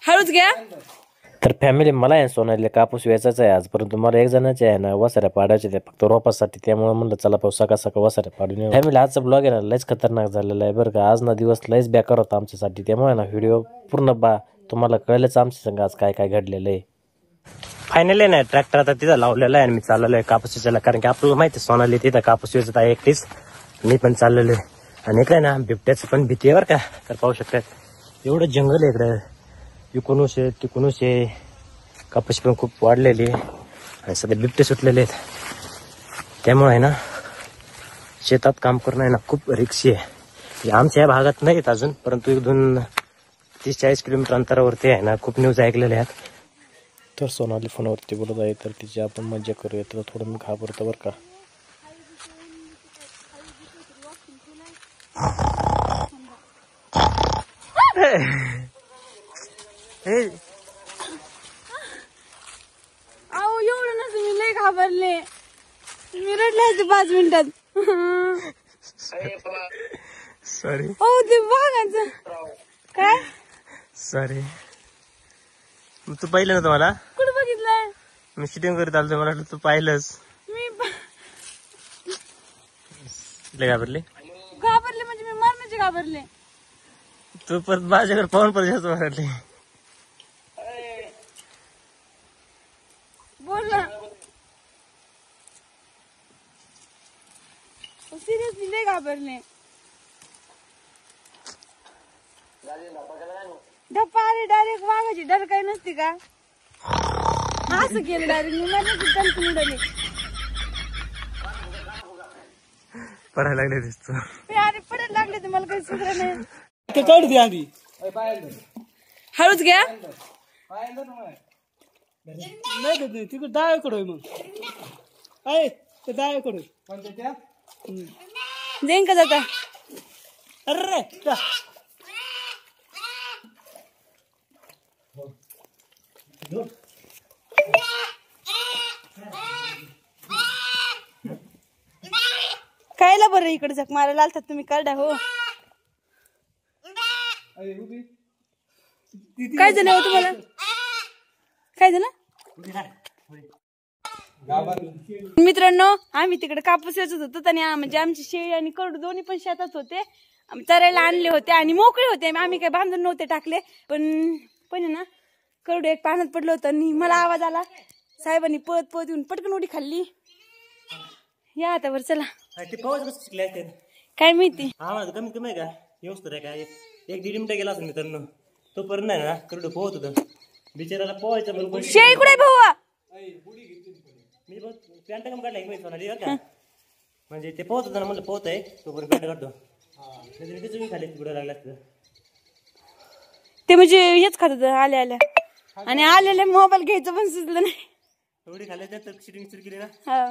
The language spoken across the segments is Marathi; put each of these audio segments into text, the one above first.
हळूच घ्या. तर फॅमिली मला आहे सोनालीला कापूस वेचायचा आहे आज, परंतु मला एक जणाचे आहे ना वसाऱ्या पाडायचे ते फक्त रोपासाठी, त्यामुळे म्हणलं चला पाऊस सकाळ सकाळ वसाऱ्या पाडून. फॅमिली आजचा ब्लॉग आहे ना लयच खतरनाक झालेला आहे बरं का. आज ना दिवस लयच बेकार होता आमच्यासाठी, त्यामुळे ना व्हिडिओ पूर्ण तुम्हाला कळलंच आमच्या संग आज काय काय घडलेलं आहे. फायनली नाही ट्रॅक्टर आता तिथं लावलेला आहे आणि मी चाललेलो आहे कापूस वेचायला, कारण की आपल्याला माहिती आहे सोनाली तिथं कापूस वेचत आहे एकटीच. मी पण चाललेलो आहे आणि इकडे ना बिबट्याचं पण भीती आहे बरं का. तर पाहू शकतात एवढं जंगल आहे इकडं, इकूनच आहे तिकूनच आहे. कापूस पण खूप वाढलेली आहे आणि सध्या बिबटे सुटलेले आहेत, त्यामुळे आहे ना शेतात काम करणं आहे ना खूप रिस्की आहे. आमच्या या भागात नाही आहेत अजून, परंतु 30-40 किलोमीटर अंतरावरती आहे ना खूप न्यूज ऐकलेल्या आहेत. तर सोनाली फोनवरती बोलत आहे, तर तिची आपण मजा करूया. तर थोडं मी घाबरतो बरं का. अहो एवढं नसतं, मी लय घाबरले, मी रडले होते 5 मिनिटात. सॉरी. हो ते बघायचं काय. सॉरी. तू पाहिलं ना तुम्हाला कुठं बघितलंय? मी शूटिंग करत आलो, मला वाटलं तू पाहिलंस. मी घाबरले म्हणजे मी मरणाचे घाबरले. तू परत माझ्याकडे पाहून परत जास्त घाबरले. बोल ना. सिरियसली लय घाबरले. धप्पा आले डायरेक्ट वाघाची डर काही नसते का? असं केलं डायरेक्ट मी मरणाची टणकून उडाली. पडायला लागले दिसतो. अरे पडायला लागले तर मला काही सुधरा नाही. हळूच घ्या. नाही तिकडे डाव्याकडे मग ते डाव्याकडे देईन का जाता. अरे कायला बरं इकडे झक मारायला आलतात तुम्ही करडा हो. काय झालं हो तुम्हाला? काय झालं? मित्रांनो आम्ही तिकडे कापूस वेचत होतो आणि म्हणजे आमची शेळी आणि करडू दोन्ही पण शेतात होते. आम्ही चरायला आणले होते आणि मोकळे होते. आम्ही काही बांधून नव्हते टाकले, पण ना करडू एक पाण्यात पडलं होतं आणि मला आवाज आला. साहेबांनी पळत पळत येऊन पटकन उडी खाल्ली. या आता वर चला. काय माहिती आवाज कमीत कमी आहे का व्यवस्थित आहे का? 1-1.5 मिनिटं गेला असं मित्रांनो, तोपर्यंत नाही ना करडू पोहत होतं. बिचाराला पोहायचं पण शेळी कुठे भाऊ? मी पॅन्ट कम काढला एक सोनाली का, म्हणजे ते पोहत होतं ना, म्हणलं पोहत आहे तोपर्यंत पॅन्ट काढतो. तुम्ही खाली पुढे लागला ते म्हणजे हेच खात होतं आल्या आल्या, आणि आलेले मोबाईल घ्यायचं पण सुचलं नाही. एवढी खाल्ल्या तर शिटिंग सुरू केली ना. हा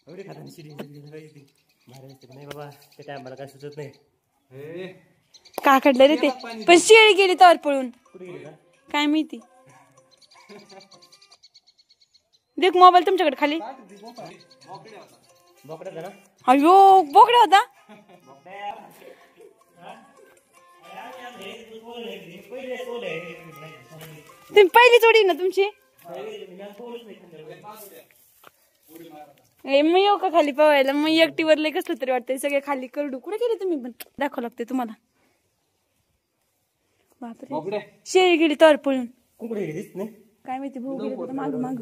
एवढी खाताना शिटिंग भारी असते नाही बाबा. ते काय मला काय सुचत नाही. का काढलं रे ते, पण शेळी गेली तर पळून. कुठे गेली का काय माहिती. देख मोबाईल तुमच्याकडे खाली. बोकडा ना. अयो बोकडा होता. तुम्ही पहिली जोडी ना तुमची. मी येऊ का खाली पवायला? मग एकटीवर लय कसलं तरी वाटतंय. सगळे खाली करडू कुठे गेले तुम्ही? पण दाखव लागते तुम्हाला. बापरे शेळी गेली तर पळून. काय माहिती भाऊ गेले माग माग.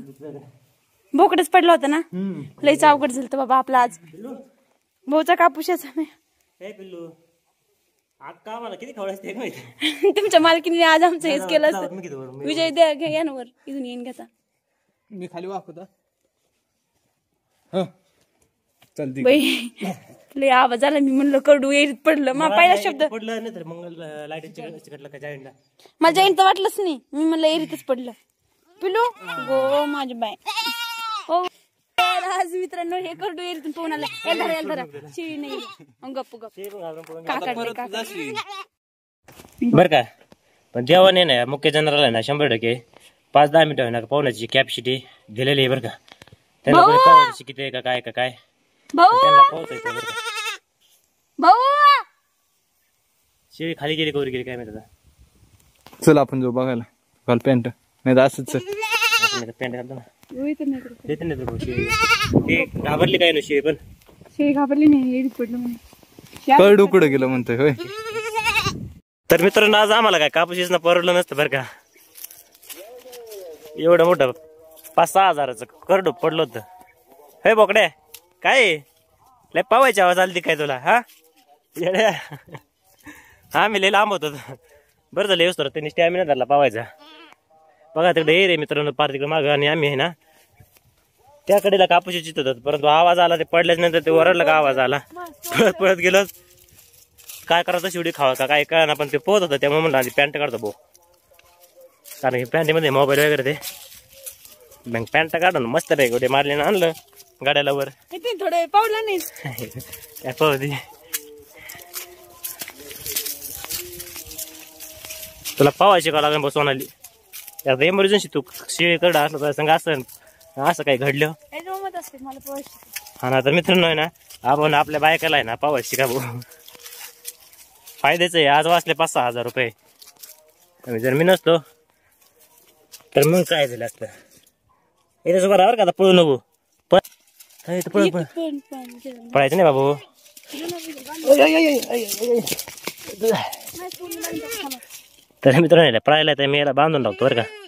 बोकडच पडला होता ना. लयच अवघड झालं तर बाबा आपला आज. भाऊचा कापूस पिल्लू अक्का मला किती खवडायचं एक माहिती. तुमच्या मालकीने आज आमचं हेच केलं असतं. विजय द्या घ्या ना वर, इथून येईन घेता. मी खाली वाकवता बाई लय आवाज आला. मी म्हणलं करडू एरीत पडलं. मग पहिला शब्द पडलं नाही तर मग लाईट चिकटलं का जाईंटला. मला जाईन तर वाटलंच नाही. मी म्हणलं एरीतच पडलं. पिलू गो माझी बाय. हो आज मित्रांनो हे करडू एरीतून पोहून आला. शिळी नाही गप्प गप्प बर का. पण जेवण आहे ना मुख्य जनरल आहे ना 100% 5-10 मिनिटं आहे ना पाहुण्याची कॅपॅसिटी दिलेली आहे बरं का. त्यांना किती आहे का काय भाऊ. त्यांना पोहोचायचं बरं का. भाऊ शेळी खाली गेली कवर गेली काय माहिती आता. चल आपण जाऊ बघायला. घाल पॅन्ट नाही तर असंच चल. पॅन्ट घालतो ना येतं नाही इकडे. देते नाही तर भाऊ शेळी. ते घाबरली काय ना शेळी पण. शेळी घाबरली नाही एडीत पडलं म्हणून. कळडू कुठं गेलं म्हणतोय होय. तर मित्रांनो आज आम्हाला काय कापूस वेचणं परवडलं नसतं बरं का. एवढं मोठं 5-6 हजाराचं करडू पडलं होतं. हे बोकडे काय लय पावायची आवाज आली काय तुला हा येड्या. हा मी लय लांब होतो बरं झालं येऊस तर त्यांनी स्टॅमिना धरला पावायचा. बघा तिकडे ये रे मित्रांनो पार तिकडे मागं आणि आम्ही आहे ना त्या कडेला कापूस चित होतात परंतु आवाज आला ते पडल्याच नंतर ते ओरडला का आवाज आला पळत पळत गेलो. काय करायचं शेवटी खावा का काय कळना पण ते पोहत होतं त्यामुळे म्हणलं आधी पॅन्ट काढतो भाऊ कारण की पॅन्टीमध्ये मोबाईल वगैरे ते मग पॅन्ट काढून मस्त रे गोटे मारले ना आणलं गाड्याला वर. थोडं पावलं नाही काय पाहती तुला पावा शिकावं लागेल बस सोनाली. आता इमर्जन्सी तू शेळी करडा असलं तर सांग असं काही घडलं मला पोहायचं. हा ना. तर मित्रांनो आहे ना आपण आपल्या बायकाला आहे ना पावा शिका भाऊ फायद्याचं आहे. आज वाचले 5-6 हजार रुपये. आणि जर मी नसतो तर मग काय झालं असतं. इथे बरोबर का आता पळू नको पळायचं नाही बाबू. तर मित्रांनो पळायला तर मी याला बांधून टाकतो बरं का.